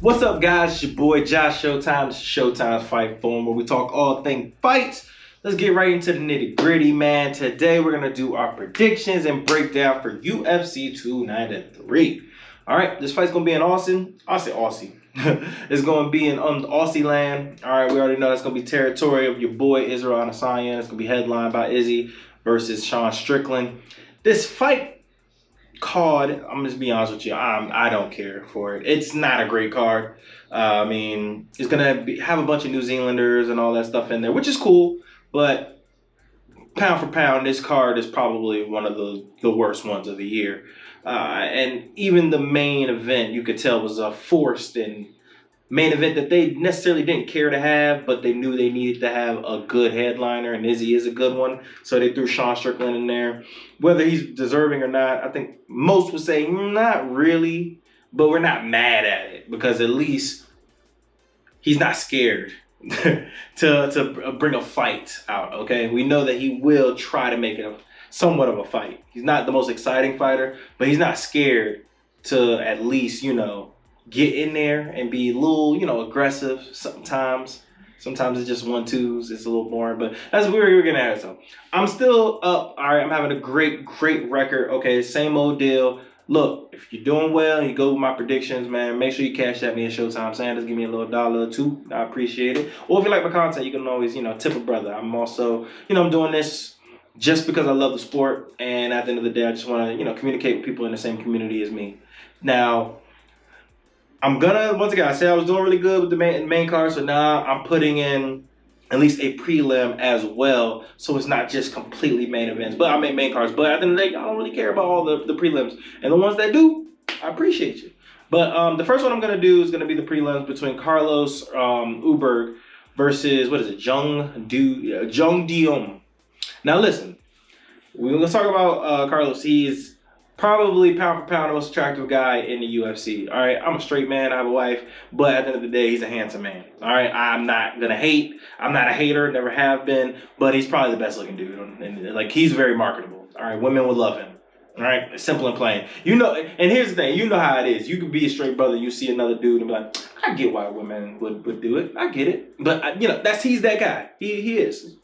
What's up, guys? It's your boy Josh Showtime. This is Showtime's Fight Forum, where we talk all things fights. Let's get right into the nitty gritty, man. Today we're gonna do our predictions and breakdown for UFC 293. All right, this fight's gonna be in Austin. I'll say Aussie. It's gonna be in Aussie land. All right, we already know that's gonna be territory of your boy Israel Adesanya. It's gonna be headlined by Izzy versus Sean Strickland. This fight card, I'm just be honest with you, I don't care for it. It's not a great card. I mean, it's gonna have a bunch of New Zealanders and all that stuff in there, which is cool. But pound for pound, this card is probably one of the worst ones of the year. And even the main event, you could tell, was a forced and main event that they necessarily didn't care to have, but they knew they needed to have a good headliner, and Izzy is a good one. So they threw Sean Strickland in there. Whether he's deserving or not, I think most would say not really, but we're not mad at it because at least he's not scared to bring a fight out, okay? We know that he will try to make it somewhat of a fight. He's not the most exciting fighter, but he's not scared to at least, get in there and be a little, aggressive sometimes. Sometimes it's just 1-2s. It's a little boring, but that's where we're gonna have. So I'm still up. All right, I'm having a great record. Okay, same old deal. Look, if you're doing well and you go with my predictions, man, make sure you cash at me at Showtime. Sanders, give me a little dollar or two. I appreciate it. Or if you like my content, you can always, tip a brother. I'm also, I'm doing this just because I love the sport, and at the end of the day, I just want to, communicate with people in the same community as me. Now, I'm gonna, once again, I said I was doing really good with the main card, so now I'm putting in at least a prelim as well, so it's not just completely main events. But I make main cards, but at the end of the day, I don't really care about all the prelims. And the ones that do, I appreciate you. But the first one I'm gonna do is gonna be the prelims between Carlos Uberg versus, what is it, Jung Diom. Now listen, we're gonna talk about Carlos. He's probably pound for pound the most attractive guy in the UFC. All right, I'm a straight man. I have a wife, but at the end of the day, he's a handsome man. All right, I'm not gonna hate. I'm not a hater. Never have been. But he's probably the best looking dude. And like, he's very marketable. All right, women would love him. All right, it's simple and plain. And here's the thing. You know how it is. You could be a straight brother. You see another dude and be like, I get why women would do it. I get it. But he's that guy. He is.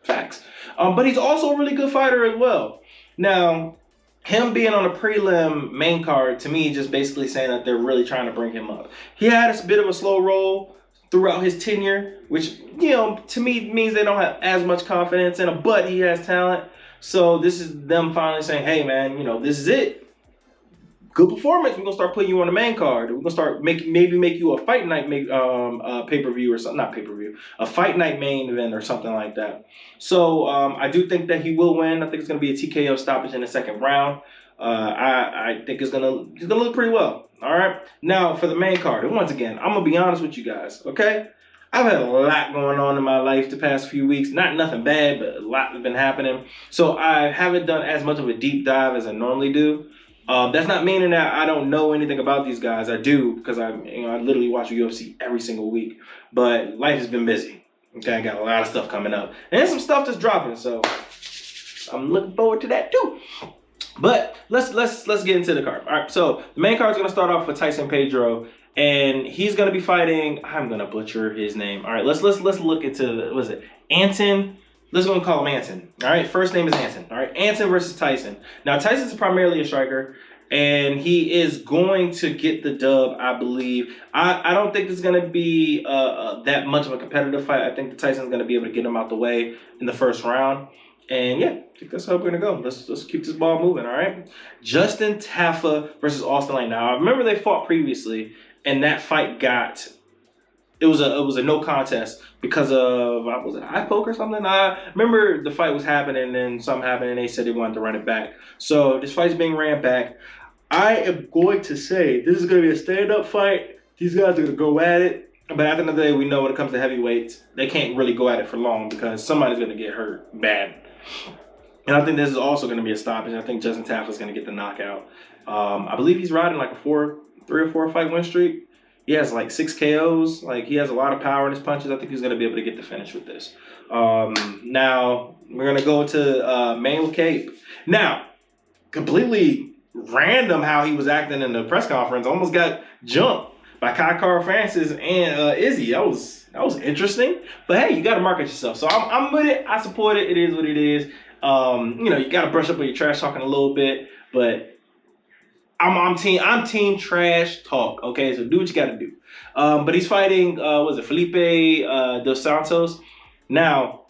Facts. But he's also a really good fighter as well. Now, him being on a prelim main card, to me, just basically saying that they're really trying to bring him up. He had a bit of a slow roll throughout his tenure, which, to me means they don't have as much confidence in him, but he has talent. So this is them finally saying, hey, man, this is it. Good performance. We're going to start putting you on the main card. We're going to start maybe make you a fight night pay-per-view or something. Not pay-per-view. A fight night main event or something like that. So I do think that he will win. I think it's going to be a TKO stoppage in the second round. I think he's gonna look pretty well. All right. Now for the main card. And once again, I'm going to be honest with you guys. Okay? I've had a lot going on in my life the past few weeks. Not nothing bad, but a lot has been happening. So I haven't done as much of a deep dive as I normally do. That's not meaning that I don't know anything about these guys. I do, because I literally watch UFC every single week. But life has been busy. Okay, I got a lot of stuff coming up, and some stuff that's dropping. So I'm looking forward to that too. But let's get into the card. All right, so the main card is gonna start off with Tyson Pedro, and he's gonna be fighting. I'm gonna butcher his name. All right, let's look into what is it? Anton. Let's go and call him Anton. All right, first name is Anton. All right, Anton versus Tyson. Now, Tyson's primarily a striker, and he is going to get the dub, I believe. I don't think it's going to be that much of a competitive fight. I think that Tyson's going to be able to get him out the way in the first round. And yeah, I think that's how we're going to go. Let's keep this ball moving, all right? Justin Tafa versus Austin Lane. Now, I remember they fought previously, and that fight got... It was a no contest because of, was it eye poke or something? I remember the fight was happening and then something happened and they said they wanted to run it back. So this fight's being ran back. I am going to say this is going to be a stand-up fight. These guys are going to go at it. But at the end of the day, we know when it comes to heavyweights, they can't really go at it for long because somebody's going to get hurt bad. And I think this is also going to be a stoppage. I think Justin Tafa's going to get the knockout. I believe he's riding like a 3 or 4 fight win streak. He has like 6 KOs. Like, he has a lot of power in his punches. I think he's going to be able to get the finish with this. Now, we're going to go to Manuel Cape. Now, completely random how he was acting in the press conference. Almost got jumped by Kai Francis and Izzy. That was interesting. But hey, you got to market yourself. So I'm with it. I support it. It is what it is. You got to brush up on your trash talking a little bit, but I'm team trash talk. Okay, so do what you got to do. But he's fighting Felipe dos Santos. Now,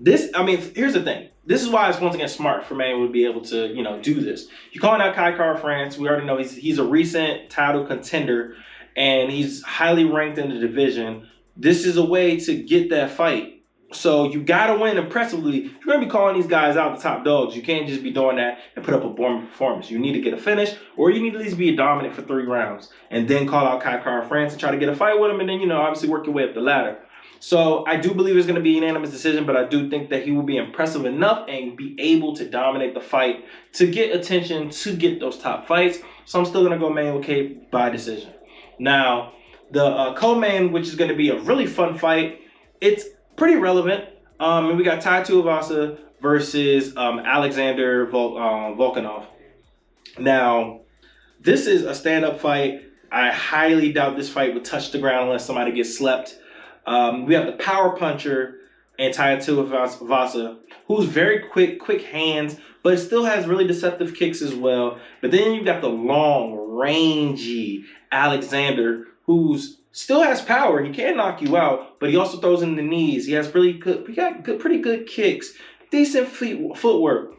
here's the thing. This is why it's once again smart for Manuel to be able to, do this. You're calling out Kai France. We already know he's a recent title contender, and he's highly ranked in the division. This is a way to get that fight. So you gotta win impressively. You're gonna be calling these guys out, the top dogs. You can't just be doing that and put up a boring performance. You need to get a finish, or you need to at least be dominant for 3 rounds, and then call out Kai France and try to get a fight with him, and then obviously work your way up the ladder. So I do believe it's going to be a unanimous decision, but I do think that he will be impressive enough and be able to dominate the fight to get attention, to get those top fights. So I'm still going to go Manuel Cape by decision. Now, the co-main, which is going to be a really fun fight, it's pretty relevant. And we got Tai Tuivasa versus Alexander Volkanov. Now, this is a stand-up fight. I highly doubt this fight would touch the ground unless somebody gets slept. We have the power puncher and Tai Tuivasa, who's very quick hands, but still has really deceptive kicks as well. But then you've got the long, rangy Alexander, who's still has power. He can knock you out, but he also throws in the knees. He has pretty good kicks, decent footwork.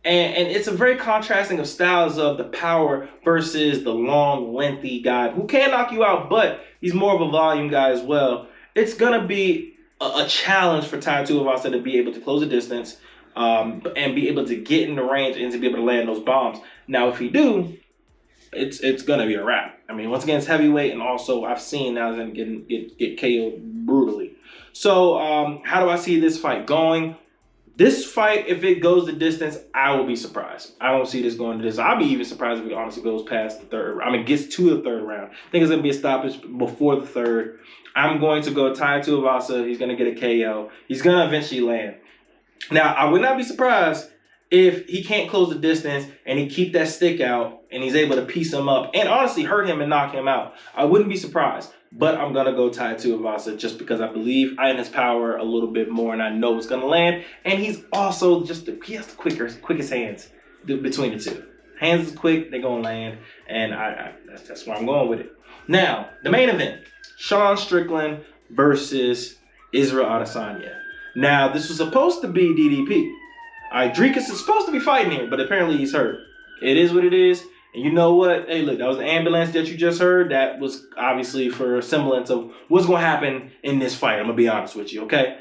And it's a very contrasting of styles of the power versus the long, lengthy guy who can knock you out, but he's more of a volume guy as well. It's going to be a challenge for Tai Tuivasa to be able to close the distance and be able to get in the range and to be able to land those bombs. Now, if he do, it's going to be a wrap. Once again, it's heavyweight, and also I've seen Alexander get KO'd brutally. So how do I see this fight going? This fight, if it goes the distance, I will be surprised. I don't see this going to this. I'll be even surprised if it honestly goes past the third. Gets to the third round. I think it's going to be a stoppage before the third. I'm going to go Tai Tuivasa. He's going to get a KO. He's going to eventually land. Now, I would not be surprised if he can't close the distance and he keep that stick out and he's able to piece him up and honestly hurt him and knock him out. I wouldn't be surprised. But I'm going to go Tai Tuivasa just because I believe in his power a little bit more, and I know it's going to land. And he's also he has the quickest hands between the two. Hands is quick, they're going to land, and that's where I'm going with it. Now, the main event, Sean Strickland versus Israel Adesanya. Now, this was supposed to be DDP. Dricus is supposed to be fighting here, but apparently he's hurt. It is what it is. And you know what? Hey, look, that was the ambulance that you just heard. That was obviously for a semblance of what's going to happen in this fight. I'm going to be honest with you, okay?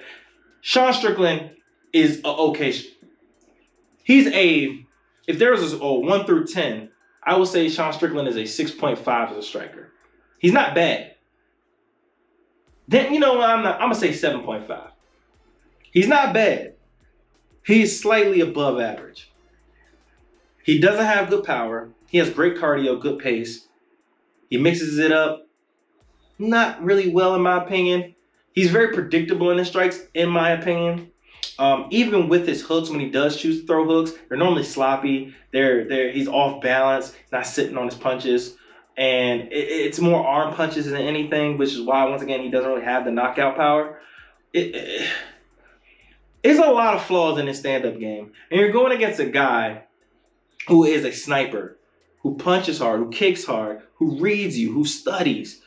Sean Strickland is okay. If there was a 1 through 10, I would say Sean Strickland is a 6.5 as a striker. He's not bad. Then, you know what? I'm going to say 7.5. He's not bad. He's slightly above average. He doesn't have good power. He has great cardio, good pace. He mixes it up not really well, in my opinion. He's very predictable in his strikes, in my opinion. Even with his hooks, when he does choose to throw hooks, they're normally sloppy. He's off balance. He's not sitting on his punches. And it's more arm punches than anything, which is why, once again, he doesn't really have the knockout power. It's a lot of flaws in his stand-up game. And you're going against a guy who is a sniper, who punches hard, who kicks hard, who reads you, who studies.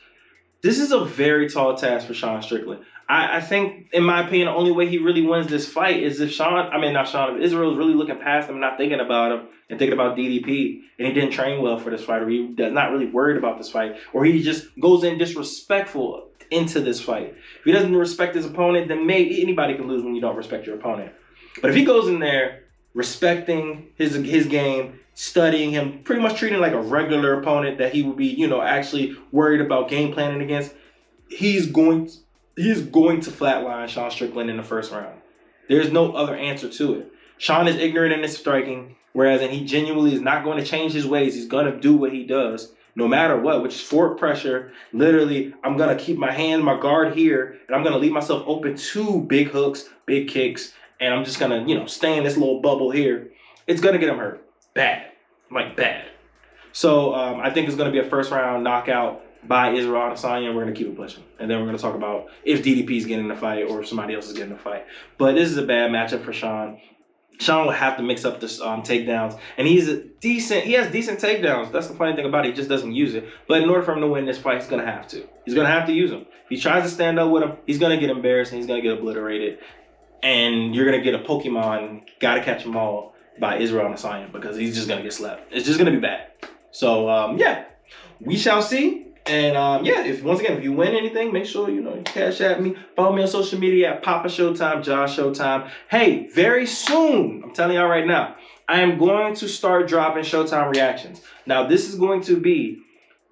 This is a very tall task for Sean Strickland. I think, in my opinion, the only way he really wins this fight is if Israel is really looking past him and not thinking about him and thinking about DDP, and he didn't train well for this fight, or he does not really worried about this fight, or he just goes in disrespectful into this fight. If he doesn't respect his opponent, then maybe anybody can lose when you don't respect your opponent. But if he goes in there respecting his game, studying him, pretty much treating like a regular opponent that he would be, actually worried about game planning against, he's going to flatline Sean Strickland in the first round. There's no other answer to it. Sean is ignorant in his striking, whereas he genuinely is not going to change his ways. He's going to do what he does, no matter what, which is forward pressure. Literally, I'm going to keep my guard here, and I'm going to leave myself open to big hooks, big kicks, and I'm just going to, stay in this little bubble here. It's going to get him hurt. Bad. Bad. So I think it's going to be a first-round knockout by Israel Adesanya, and we're going to keep it pushing. And then we're going to talk about if DDP is getting the fight or if somebody else is getting the fight. But this is a bad matchup for Sean. Sean will have to mix up the takedowns, and he has decent takedowns. That's the funny thing about it. He just doesn't use it. But in order for him to win this fight, he's going to have to. He's going to have to use them. If he tries to stand up with him, he's going to get embarrassed and he's going to get obliterated. And you're going to get a Pokemon, gotta catch them all by Israel Adesanya because he's just going to get slapped. It's just going to be bad. So, yeah, we shall see. And yeah, if you win anything, make sure you cash at me. Follow me on social media at Papa Showtime, Josh Showtime. Hey, very soon, I'm telling y'all right now, I am going to start dropping Showtime reactions. Now, this is going to be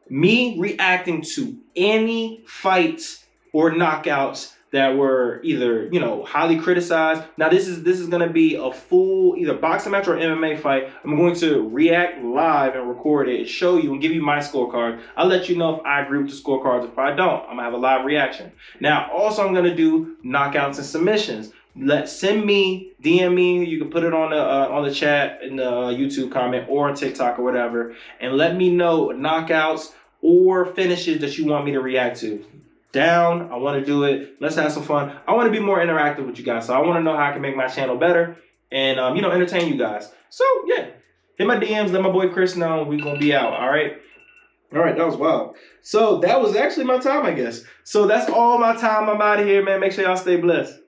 me reacting to any fights or knockouts that were either, highly criticized. Now, this is going to be a full either boxing match or MMA fight. I'm going to react live and record it, show you and give you my scorecard. I'll let you know if I agree with the scorecards. If I don't, I'm going to have a live reaction. Now, also, I'm going to do knockouts and submissions. Send me, DM me. You can put it on the chat in the YouTube comment or on TikTok or whatever. And let me know knockouts or finishes that you want me to react to. Down, I want to do it. Let's have some fun. I want to be more interactive with you guys, so I want to know how I can make my channel better and entertain you guys. So yeah, hit my DMs, let my boy Chris know. We're gonna be out. All right, that was wild. So that was actually my time, I guess. So that's all my time. I'm out of here, man. Make sure y'all stay blessed.